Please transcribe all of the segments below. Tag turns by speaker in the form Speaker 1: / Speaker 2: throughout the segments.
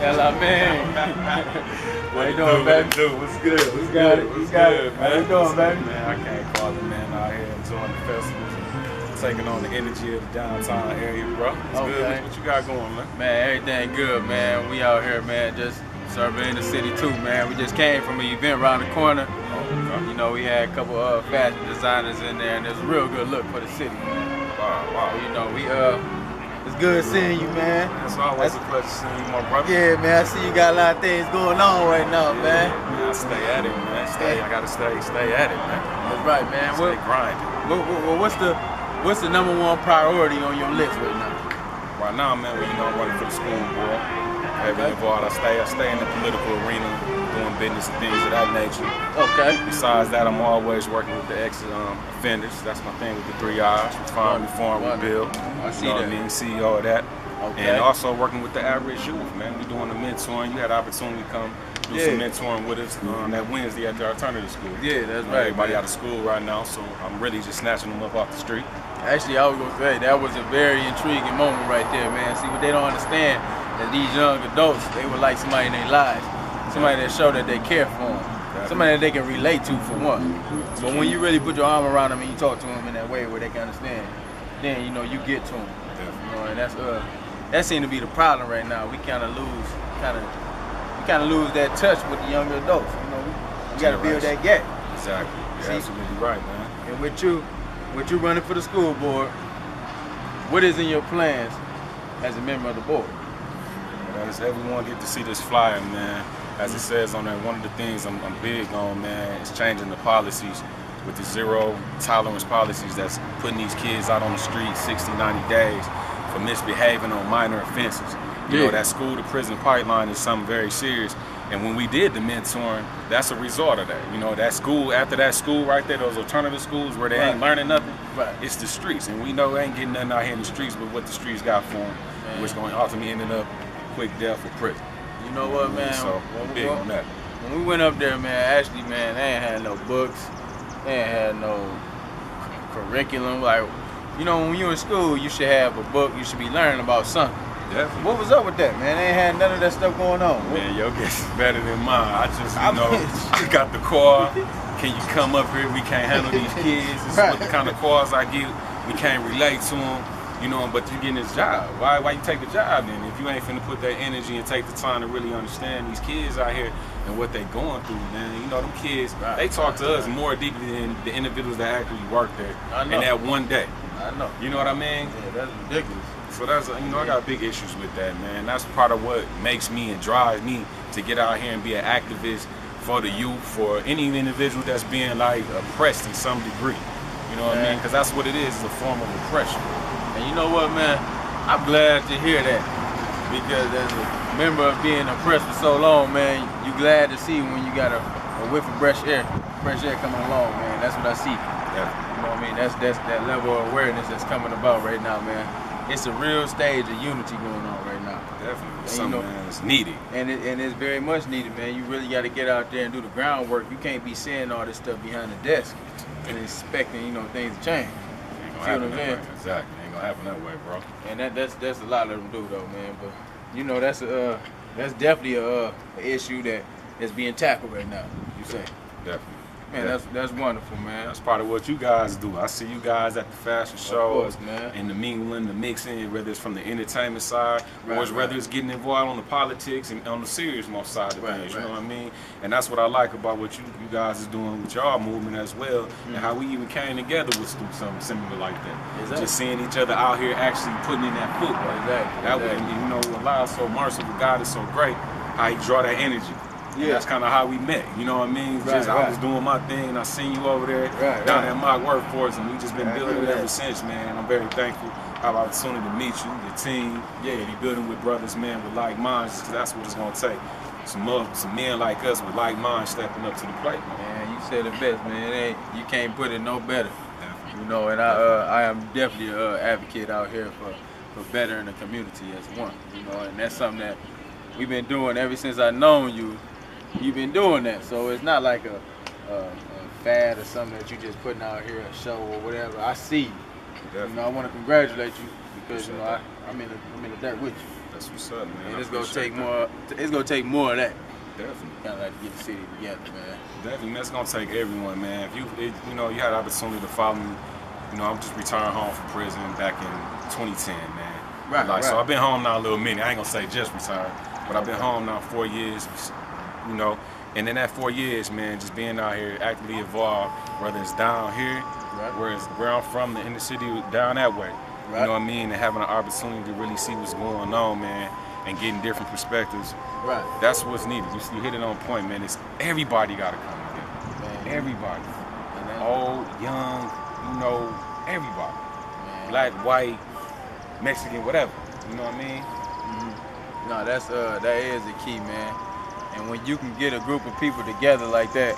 Speaker 1: El-Alamin. How you doing, baby?
Speaker 2: What's good?
Speaker 1: You got it. You got it. How you doing, baby?
Speaker 2: Man, I can't call it, man. Out here enjoying the festivals, taking on the energy of the downtown area, bro. It's good. What you got going, man?
Speaker 1: Man, everything good, man. We out here, man, just serving in the city too, man. We just came from an event around the corner. You know, we had a couple of fashion designers in there, and it was a real good look for the city, man.
Speaker 2: Wow.
Speaker 1: You know, it's good seeing you, man.
Speaker 2: It's always a pleasure seeing you, my brother.
Speaker 1: Yeah, man. I see you got a lot of things going on right now, man.
Speaker 2: I stay at it, man. I gotta stay at it, man.
Speaker 1: That's right, man.
Speaker 2: Stay grinding.
Speaker 1: What's the number one priority on your list right now?
Speaker 2: Right now, man, I'm running for the school board. Heavily involved. I stay in the political arena, doing business and things of that nature.
Speaker 1: Okay.
Speaker 2: Besides that, I'm always working with the ex-offenders. That's my thing with the 3 R's. Reform, rebuild.
Speaker 1: I see
Speaker 2: that. CEO of that.
Speaker 1: Okay.
Speaker 2: And also working with the average youth, man. We're doing the mentoring. You had the opportunity to come do some mentoring with us that Wednesday at the alternative school.
Speaker 1: Yeah, that's right.
Speaker 2: Everybody out of school right now, so I'm really just snatching them up off the street.
Speaker 1: Actually, I was going to say, that was a very intriguing moment right there, man. See, what they don't understand that these young adults, they would like somebody in their lives. Somebody that show that they care for them. Somebody that they can relate to, for one. But when you really put your arm around them and you talk to them in that way where they can understand, then, you know, you get to them. You know, and that seems to be the problem right now. We kind of lose that touch with the younger adults. You know, we got to build that gap.
Speaker 2: Exactly. You're absolutely right, man.
Speaker 1: And with you running for the school board, what is in your plans as a member of the board?
Speaker 2: As everyone get to see this flyer, man. As it says on there, one of the things I'm big on, man, is changing the policies with the zero tolerance policies that's putting these kids out on the street 60, 90 days for misbehaving on minor offenses. You know, that school to prison pipeline is something very serious. And when we did the mentoring, that's a result of that. You know, that school, after that school right there, those alternative schools where they ain't learning nothing, it's the streets. And we know they ain't getting nothing out here in the streets but what the streets got for them, which going to ultimately end up quick death or prison.
Speaker 1: You know what, man?
Speaker 2: So I'm big on that.
Speaker 1: When we went up there, man, actually, man, they ain't had no books. They ain't had no curriculum. Like, you know, when you're in school, you should have a book. You should be learning about something.
Speaker 2: Definitely.
Speaker 1: What was up with that, man? They ain't had none of that stuff going on.
Speaker 2: Man, your guess is better than mine. I just, you got the car. Can you come up here? We can't handle these kids. This is what the kind of cars I get. We can't relate to them. You know, but you're getting this job. Why you take the job then? If you ain't finna put that energy and take the time to really understand these kids out here and what they going through, man. You know, them kids, they talk to us more deeply than the individuals that actually work there. In that one day.
Speaker 1: I know.
Speaker 2: You know what I mean?
Speaker 1: Yeah, that's ridiculous.
Speaker 2: So that's, you know, I got big issues with that, man. That's part of what makes me and drives me to get out here and be an activist for the youth, for any individual that's being like oppressed in some degree. You know what I mean? Because that's what it is a form of oppression.
Speaker 1: And you know what, man? I'm glad to hear that, because as a member of being oppressed for so long, man, you glad to see when you got a whiff of fresh air coming along, man. That's what I see.
Speaker 2: Yeah.
Speaker 1: You know what I mean? That's that level of awareness that's coming about right now, man. It's a real stage of unity going on right now.
Speaker 2: Definitely.
Speaker 1: And
Speaker 2: something, man, it's needed.
Speaker 1: And it's very much needed, man. You really got to get out there and do the groundwork. You can't be saying all this stuff behind the desk and expecting, you know, things to change.
Speaker 2: Ain't gonna happen that way. Exactly. Ain't gonna happen that way, bro.
Speaker 1: And that's a lot of them do though, man. But you know, that's definitely a issue that's being tackled right now. You say?
Speaker 2: Definitely.
Speaker 1: Man, that's wonderful, man.
Speaker 2: That's part of what you guys do. I see you guys at the fashion shows,
Speaker 1: course, man.
Speaker 2: And the mingling, the mixing, whether it's from the entertainment side, or whether it's getting involved on the politics and on the serious most side of things. You know what I mean? And that's what I like about what you guys is doing with y'all movement as well, and how we even came together with something similar like that.
Speaker 1: Exactly.
Speaker 2: Just seeing each other out here actually putting in that footwork. That way, you know, Allah is so merciful, God is so great, how He draw that energy. Yeah, that's kind of how we met. You know what I mean? I was doing my thing, and I seen you over there down at my workforce, and we just been building it ever since, man. I'm very thankful. Have an opportunity to meet you, your team, be building with brothers, man, with like minds, because that's what it's gonna take. Some men like us with like minds stepping up to the plate, man.
Speaker 1: Man, you said it best, man. You can't put it no better. Definitely. You know, and I am definitely an advocate out here for bettering the community as one. You know, and that's something that we've been doing ever since I've known you. You've been doing that, so it's not like a fad or something that you just putting out here, a show or whatever. I see you. You know, I want to congratulate you because you know I'm in the dirt with you.
Speaker 2: That's what's up, man.
Speaker 1: And it's gonna take more. It's gonna take more of that.
Speaker 2: Definitely.
Speaker 1: Kind of like to get the city together, man.
Speaker 2: Definitely, that's gonna take everyone, man. If you had the opportunity to follow me, I'm just returned home from prison back in 2010, man.
Speaker 1: Right.
Speaker 2: So I've been home now a little minute. I ain't gonna say just returned, but I've been home now 4 years, And in that 4 years, man, just being out here actively involved, whether it's down here, where I'm from, the inner city, down that way.
Speaker 1: Right.
Speaker 2: You know what I mean? And having an opportunity to really see what's going on, man, and getting different perspectives.
Speaker 1: Right.
Speaker 2: That's what's needed. You hit it on point, man. It's everybody gotta come together.
Speaker 1: Man.
Speaker 2: Everybody. Old, young, everybody.
Speaker 1: Man.
Speaker 2: Black, white, Mexican, whatever. You know what I mean?
Speaker 1: Mm-hmm. No, that is the key, man. And when you can get a group of people together like that,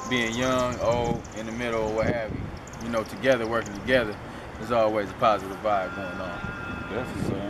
Speaker 1: being young, old, in the middle, or what have you, together, working together, there's always a positive vibe going on.
Speaker 2: Definitely.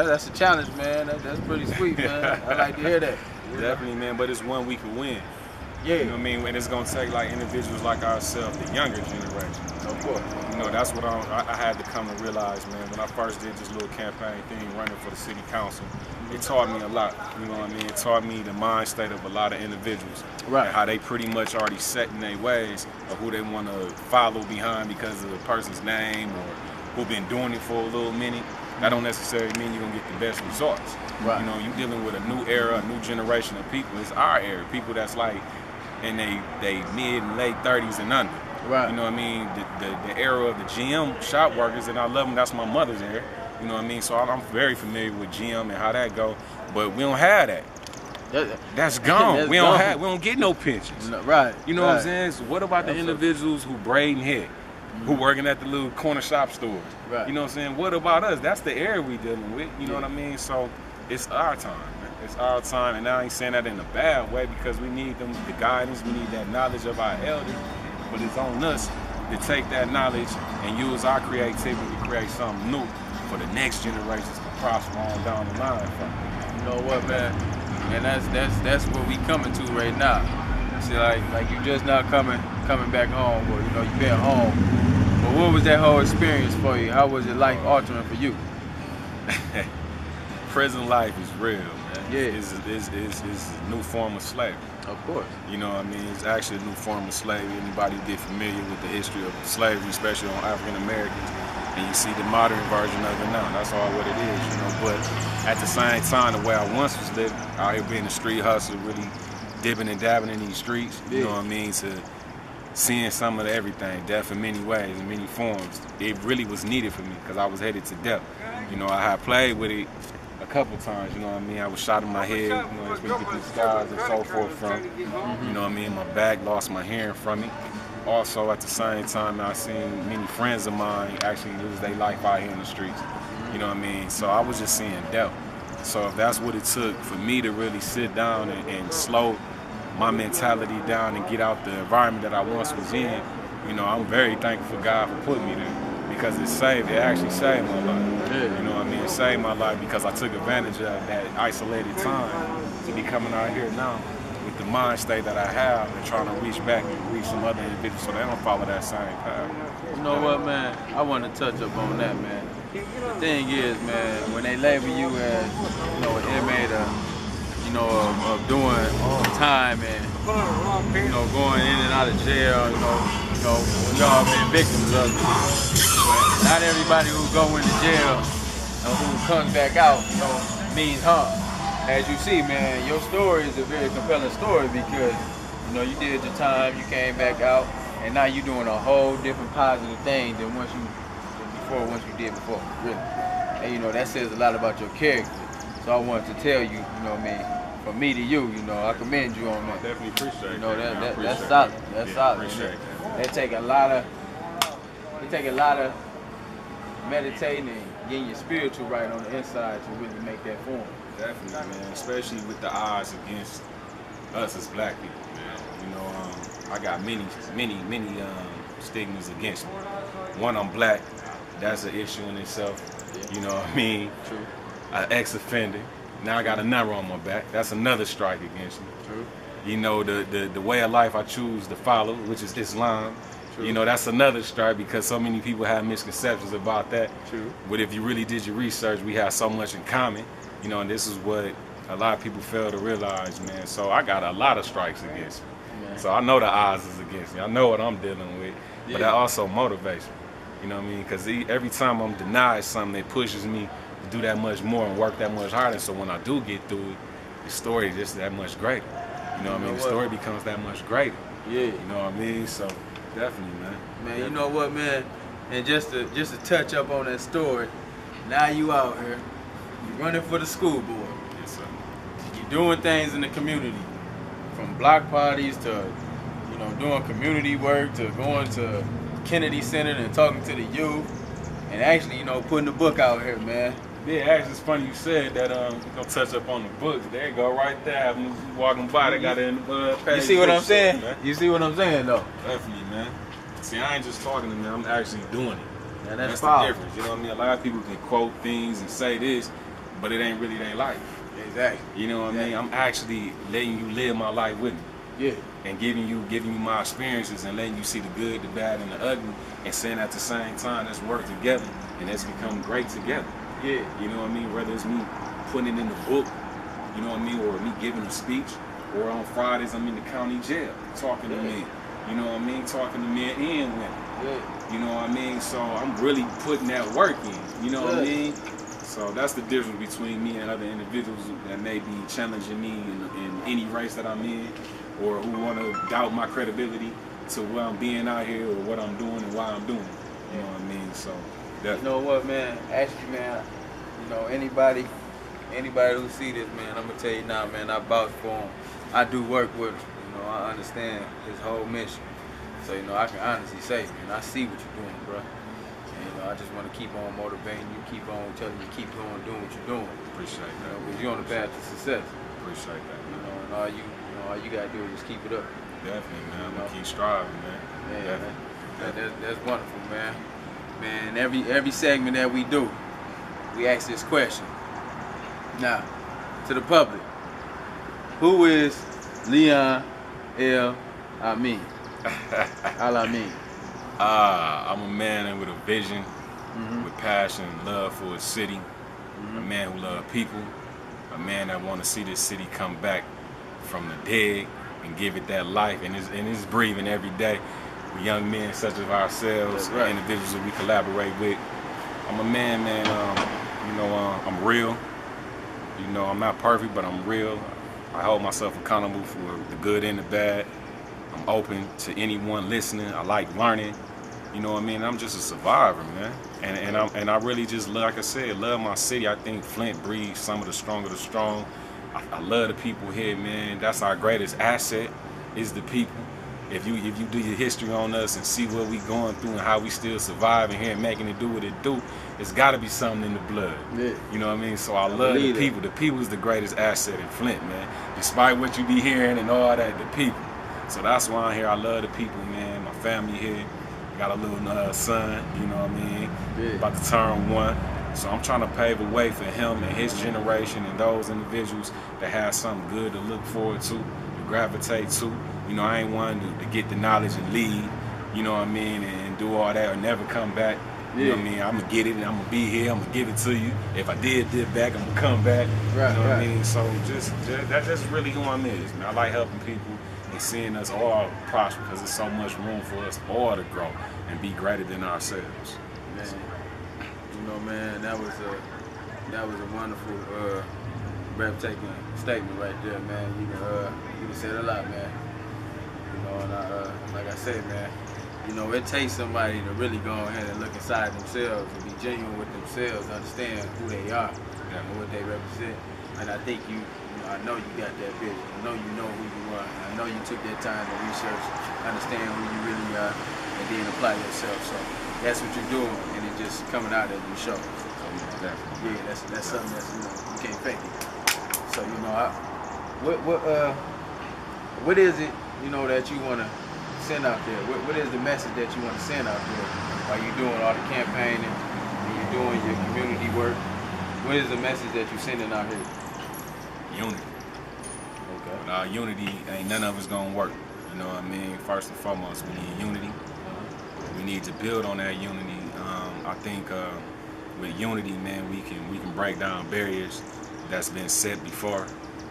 Speaker 1: That's a challenge, man. That's pretty sweet, man. I like to hear that.
Speaker 2: Definitely, man. But it's one we can win.
Speaker 1: Yeah.
Speaker 2: You know what I mean? And it's gonna take like individuals like ourselves, the younger generation.
Speaker 1: Of course.
Speaker 2: That's what I had to come to realize, man. When I first did this little campaign thing, running for the city council, it taught me a lot. You know what I mean? It taught me the mind state of a lot of individuals.
Speaker 1: Right.
Speaker 2: And how they pretty much already set in their ways of who they want to follow behind because of a person's name or who been doing it for a little minute. That don't necessarily mean you're gonna get the best results.
Speaker 1: Right.
Speaker 2: You're dealing with a new era, a new generation of people. It's our era, people that's like in they mid and late 30s and under.
Speaker 1: Right.
Speaker 2: You know what I mean? The era of the GM shop workers, and I love them. That's my mother's era. You know what I mean? So I'm very familiar with GM and how that go. But we don't have that. That's gone. We don't get no pensions.
Speaker 1: No, right.
Speaker 2: You know what I'm saying? So what about the individuals who braiding hair, who working at the little corner shop stores?
Speaker 1: Right.
Speaker 2: You know what I'm saying? What about us? That's the era we dealing with. You know what I mean? So it's our time. It's our time, and I ain't saying that in a bad way because we need the guidance, we need that knowledge of our elders, but it's on us to take that knowledge and use our creativity to create something new for the next generations to prosper on down the line from.
Speaker 1: You know what, man? And that's what we coming to right now. See, like you just now coming back home, or you been home. But what was that whole experience for you? How was it life altering for you?
Speaker 2: Prison life is real, man.
Speaker 1: Yeah.
Speaker 2: It's a new form of slavery.
Speaker 1: Of course.
Speaker 2: You know what I mean? It's actually a new form of slavery. Anybody who get familiar with the history of slavery, especially on African Americans, and you see the modern version of it now. That's all what it is, But at the same time, the way I once was living, out here being a street hustler, really dipping and dabbing in these streets, you know what I mean? To seeing some of everything, death in many ways, in many forms. It really was needed for me because I was headed to death. I had played with it a couple times, you know what I mean? I was shot in my head, it's where you get these scars and so forth from. You know what I mean? My back, lost my hearing from it. Also, at the same time, I seen many friends of mine actually lose their life out here in the streets. You know what I mean? So I was just seeing death. So if that's what it took for me to really sit down and slow my mentality down and get out the environment that I once was in, I'm very thankful for God for putting me there. Because it actually saved my life.
Speaker 1: Yeah.
Speaker 2: You know what I mean? It saved my life because I took advantage of that isolated time to be coming out here now with the mind state that I have and trying to reach back and reach some other individuals so they don't follow that same path.
Speaker 1: You know what, man? I want to touch up on that, man. The thing is, man, when they label you as, an inmate of doing time and, going in and out of jail, we all been victims of it. But not everybody who go into jail and who comes back out, means harm. As you see, man, your story is a very compelling story because, you did your time, you came back out, and now you're doing a whole different positive thing than once you did before, really. And, that says a lot about your character. So I wanted to tell you, from me to you, I commend you on that.
Speaker 2: I definitely appreciate it.
Speaker 1: That's solid. That's solid.
Speaker 2: Appreciate it.
Speaker 1: It take a lot of meditating and getting your spiritual right on the inside to really make that form.
Speaker 2: Definitely, man. Especially with the odds against us as black people, man. I got many stigmas against me. One, I'm black. That's an issue in itself. You know what I mean?
Speaker 1: True.
Speaker 2: An ex-offender. Now I got a number on my back. That's another strike against me.
Speaker 1: True.
Speaker 2: The way of life I choose to follow, which is Islam, You know, that's another strike because so many people have misconceptions about that.
Speaker 1: True.
Speaker 2: But if you really did your research, we have so much in common. You know, and this is what a lot of people fail to realize, man. So I got a lot of strikes against me.
Speaker 1: Man.
Speaker 2: So I know the odds is against me. I know what I'm dealing with. But that also motivates me. You know what I mean? Because every time I'm denied something, it pushes me to do that much more and work that much harder. So when I do get through it, the story is just that much greater. You know what I mean? The story becomes that much greater.
Speaker 1: Yeah.
Speaker 2: You know what I mean? So definitely, man.
Speaker 1: Man,
Speaker 2: definitely.
Speaker 1: You know what, man? And just to touch up on that story, now you out here, you running for the school board.
Speaker 2: Yes, sir.
Speaker 1: You doing things in the community, from block parties to, you know, doing community work to going to Kennedy Center and talking to the youth, and actually, you know, putting the book out here, man.
Speaker 2: Yeah, actually, it's funny you said that. We're gonna touch up on the books. There you go, right there. I'm walking by, they got it in the page.
Speaker 1: You see what I'm saying?
Speaker 2: Man.
Speaker 1: You see what I'm saying, though?
Speaker 2: Definitely, man. See, I ain't just talking to them. I'm actually doing it.
Speaker 1: Yeah,
Speaker 2: that's
Speaker 1: powerful.
Speaker 2: The difference. You know what I mean? A lot of people can quote things and say this, but it ain't really their life.
Speaker 1: Exactly.
Speaker 2: You know what I mean? I'm actually letting you live my life with me.
Speaker 1: Yeah.
Speaker 2: And giving you my experiences and letting you see the good, the bad, and the ugly, and saying at the same time, let's work together and let's become great together.
Speaker 1: Yeah.
Speaker 2: You know what I mean? Whether it's me putting it in the book, you know what I mean, or me giving a speech, or on Fridays I'm in the county jail talking to men. You know what I mean? Talking to men and women.
Speaker 1: Yeah.
Speaker 2: You know what I mean? So I'm really putting that work in. You know what I mean? So that's the difference between me and other individuals that may be challenging me in any race that I'm in, or who want to doubt my credibility to where I'm being out here or what I'm doing and why I'm doing it. You know what I mean? So
Speaker 1: you know what, man? Actually, man, you know, anybody who see this, man, I'm gonna tell you now, man, I vouch for him. I do work with him. You know, I understand his whole mission. So, you know, I can honestly say, man, I see what you're doing, bro. And, you know, I just want to keep on motivating you, keep on telling you, keep going, doing what you're doing.
Speaker 2: appreciate that.
Speaker 1: You know, because you're on the path to success.
Speaker 2: Appreciate that,
Speaker 1: You
Speaker 2: man.
Speaker 1: know, and all you gotta do is just keep it up.
Speaker 2: Definitely, man. I'm
Speaker 1: You know?
Speaker 2: gonna keep striving, man.
Speaker 1: Yeah, man. That's wonderful, man. Man, every segment that we do, we ask this question. Now, to the public, who is Leon El-Alamin? El-Alamin.
Speaker 2: I'm a man with a vision, with passion and love for his city. A man who loves people. A man that want to see this city come back from the dead and give it that life, and it's breathing every day. With young men such as ourselves,
Speaker 1: right.
Speaker 2: individuals that we collaborate with. I'm a man, you know, I'm real. You know, I'm not perfect, but I'm real. I hold myself accountable for the good and the bad. I'm open to anyone listening. I like learning. You know what I mean? I'm just a survivor, man. And I really just, like I said, love my city. I think Flint breeds some of the strong of the strong. I love the people here, man. That's our greatest asset, is the people. If you do your history on us and see what we going through and how we still surviving here and making it do what it do, it's got to be something in the blood.
Speaker 1: Yeah.
Speaker 2: You know what I mean? So I love the people. The people is the greatest asset in Flint, man. Despite what you be hearing and all that, the people. So that's why I'm here. I love the people, man. My family here. Got a little son, you know what I mean?
Speaker 1: Yeah.
Speaker 2: About to turn 1. So I'm trying to pave a way for him and his generation and those individuals that have something good to look forward to gravitate to. You know, I ain't one to get the knowledge and lead, you know what I mean, and do all that or never come back. You know what I mean? I'm gonna get it and I'm gonna be here, I'm gonna give it to you. If I did back, I'm gonna come back.
Speaker 1: Right,
Speaker 2: you know what I mean? So that's just really who I'm is, man. I like helping people and seeing us all prosper because there's so much room for us all to grow and be greater than ourselves.
Speaker 1: Man, you know, man, that was a wonderful, breathtaking statement right there, man. You said a lot, man. You know, and like I said, man, you know, it takes somebody to really go ahead and look inside themselves and be genuine with themselves, understand who they are and what they represent. And I think I know you got that vision. I know you know who you are. I know you took that time to research, understand who you really are, and then apply yourself. So that's what you're doing, and it's just coming out as you show. So, yeah, that's something that's, you know, you can't fake it. So, you know, what is it, you know, that you want to send out there? What is the message that you want to send out there while you're doing all the campaigning and you're doing your community work? What is the message that you're sending out here?
Speaker 2: Unity.
Speaker 1: Okay.
Speaker 2: Without unity, ain't none of us gonna work. You know what I mean? First and foremost, we need unity. we need to build on that unity. I think with unity, man, we can break down barriers that's been set before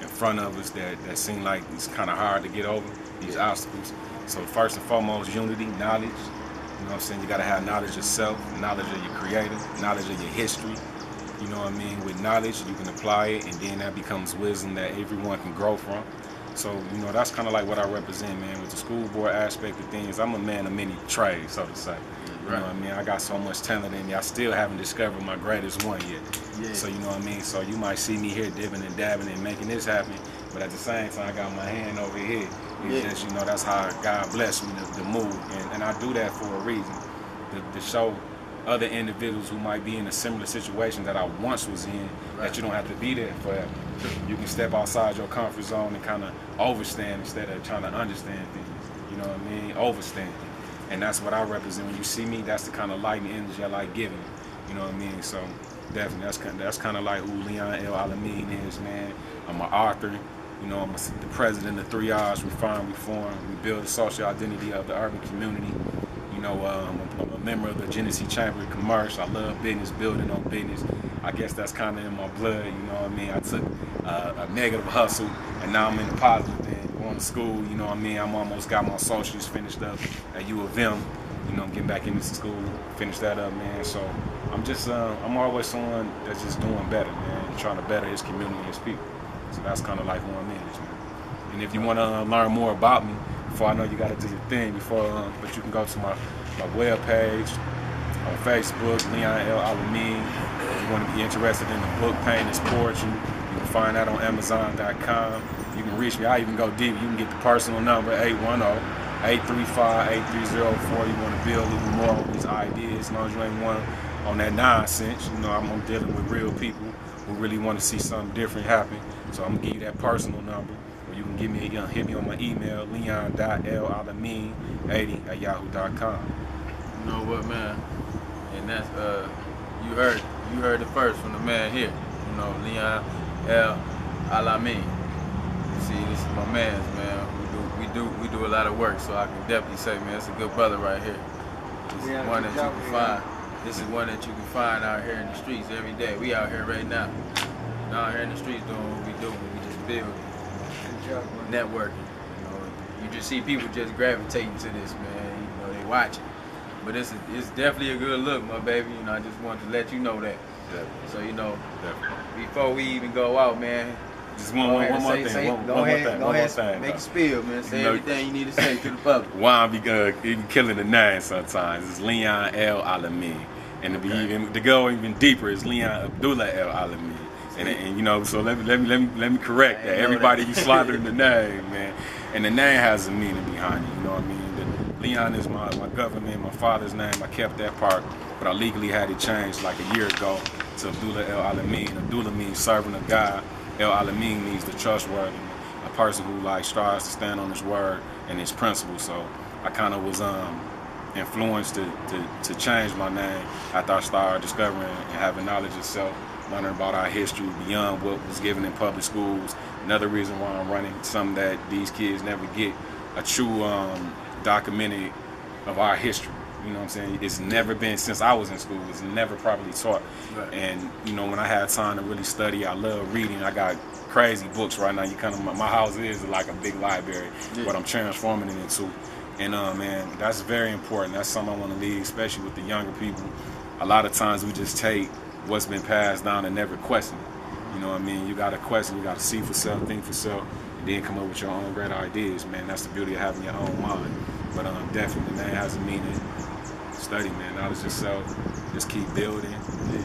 Speaker 2: in front of us that seem like it's kind of hard to get over, these obstacles. So first and foremost, unity, knowledge. You know what I'm saying? You gotta have knowledge of self, knowledge of your creator, knowledge of your history. You know what I mean? With knowledge, you can apply it, and then that becomes wisdom that everyone can grow from. So, you know, that's kind of like what I represent, man. With the school board aspect of things, I'm a man of many trades, so to say. You know what I mean? I got so much talent in me. I still haven't discovered my greatest one yet. Yeah. So, you know what I mean? So you might see me here dipping and dabbing and making this happen, but at the same time, I got my hand over here. It's just, you know, that's how God blessed me to move. And I do that for a reason, to show other individuals who might be in a similar situation that I once was in, that you don't have to be there forever. You can step outside your comfort zone and kind of overstand instead of trying to understand things. You know what I mean? Overstand. And that's what I represent. When you see me, that's the kind of light and energy I like giving. You know what I mean? So definitely, that's kind of like who Leon El-Alamin is, man. I'm an author. You know, I'm the president of 3 R's, Refine, Reform. We build the social identity of the urban community. You know, I'm a member of the Genesee Chamber of Commerce. I love business, building on business. I guess that's kind of in my blood, you know what I mean? I took a negative hustle, and now I'm in the positive end, going to school, you know what I mean? I'm almost got my associates finished up at U of M. You know, I'm getting back into school, finish that up, man. So I'm just, I'm always someone that's just doing better, man, trying to better his community, his people. So that's kind of like who I'm in, man. And if you want to learn more about me, before I know you got to do your thing, but you can go to my webpage on Facebook, Leon El-Alamin. If you want to be interested in the book, Pain is Poetry, you can find that on Amazon.com. You can reach me. I even go deep. You can get the personal number, 810-835-8304. You want to build even more on these ideas, as long as you ain't one on that nonsense. You know, I'm dealing with real people who really want to see something different happen. So I'm going to give you that personal number. You can give me, hit me on my email, leon.elalamin80@yahoo.com.
Speaker 1: You know what, man? And that's you heard it first from the man here. You know, Leon El-Alamin. See, this is my man's, man. We do a lot of work, so I can definitely say, man, it's a good brother right here. This is one that you can find. This is one that you can find out here in the streets every day. We out here right now. Out here in the streets doing what we do. We just build. Networking, you know, you just see people just gravitating to this, man. You know, they watch it, but it's definitely a good look, my baby. You know, I just wanted to let you know that. Definitely. So you know, before we even go out, man,
Speaker 2: just one more thing.
Speaker 1: Go ahead, make it spill, man. Say everything you need to say to the public.
Speaker 2: Why I be killing the name sometimes. It's Leon El-Alamin, and to go even deeper is Leon Abdullah El-Alamin. And you know, so let me correct that. Everybody be slaughtering the name, man. And the name has a meaning behind it, you know what I mean? Leon is my government, my father's name. I kept that part, but I legally had it changed like a year ago to Abdullah El-Alamin. Abdullah means servant of God. El-Alamin means the trustworthy, a person who like strives to stand on his word and his principles. So I kind of was influenced to change my name after I started discovering and having knowledge of self, learning about our history beyond what was given in public schools. Another reason why I'm running something that these kids never get, a true documented of our history. You know what I'm saying? It's never been, since I was in school, it's never properly taught. Right. And you know, when I had time to really study, I love reading. I got crazy books right now. You kind of, my house is like a big library, but I'm transforming it into. And man, that's very important. That's something I want to leave, especially with the younger people. A lot of times we just take what's been passed down and never question it. You know what I mean? You got to question, you got to see for self, think for self, and then come up with your own great ideas, man. That's the beauty of having your own mind. But definitely, man, it has a meaning. Study, man. Knowledge yourself. Just keep building.
Speaker 1: Yeah.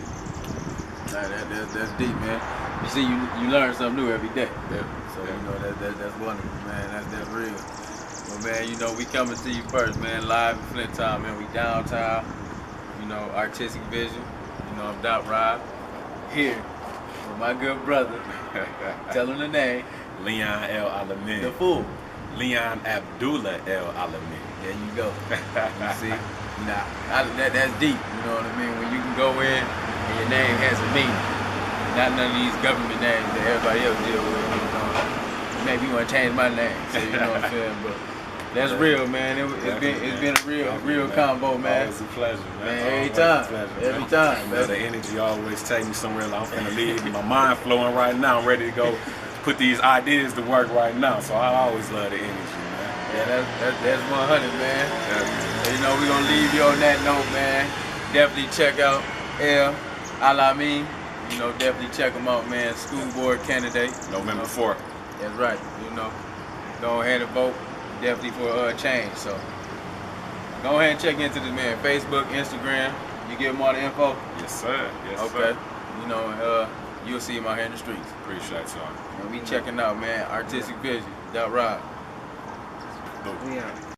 Speaker 1: That's deep, man. You see, you learn something new every day. Yeah. So you know that's wonderful, man. That's real. Well, man, you know we coming to you first, man. Live in Flint town, man. We downtown. You know, artistic vision. You know, I'm Dot Rob here with my good brother. Tell him the name.
Speaker 2: Leon El-Alamin.
Speaker 1: The fool.
Speaker 2: Leon Abdullah El-Alamin.
Speaker 1: There you go. You see? Nah, that's deep. You know what I mean? When you can go in and your name has a meaning. Not none of these government names that everybody else deal with. You know? Maybe you want to change my name. So you know what I'm saying? But That's real, man. It's been a real combo, man.
Speaker 2: Always a pleasure, man.
Speaker 1: Every time.
Speaker 2: Man, the energy always take me somewhere. Like I'm finna leave. My mind flowing right now. I'm ready to go put these ideas to work right now. So I always love the energy, man.
Speaker 1: Yeah, that's 100, man. And, you know, we're gonna leave you on that note, man. Definitely check out El-Alamin. You know, definitely check him out, man. School board candidate.
Speaker 2: November 4th.
Speaker 1: That's right. You know, go ahead and vote. Definitely for change. So go ahead and check into this, man. Facebook, Instagram. You get more info.
Speaker 2: Yes, sir. Yes,
Speaker 1: okay.
Speaker 2: Sir.
Speaker 1: You know, you'll see him out here in the streets.
Speaker 2: Appreciate y'all.
Speaker 1: And we checking out, man. Artistic Vision. Rob.
Speaker 2: Yeah.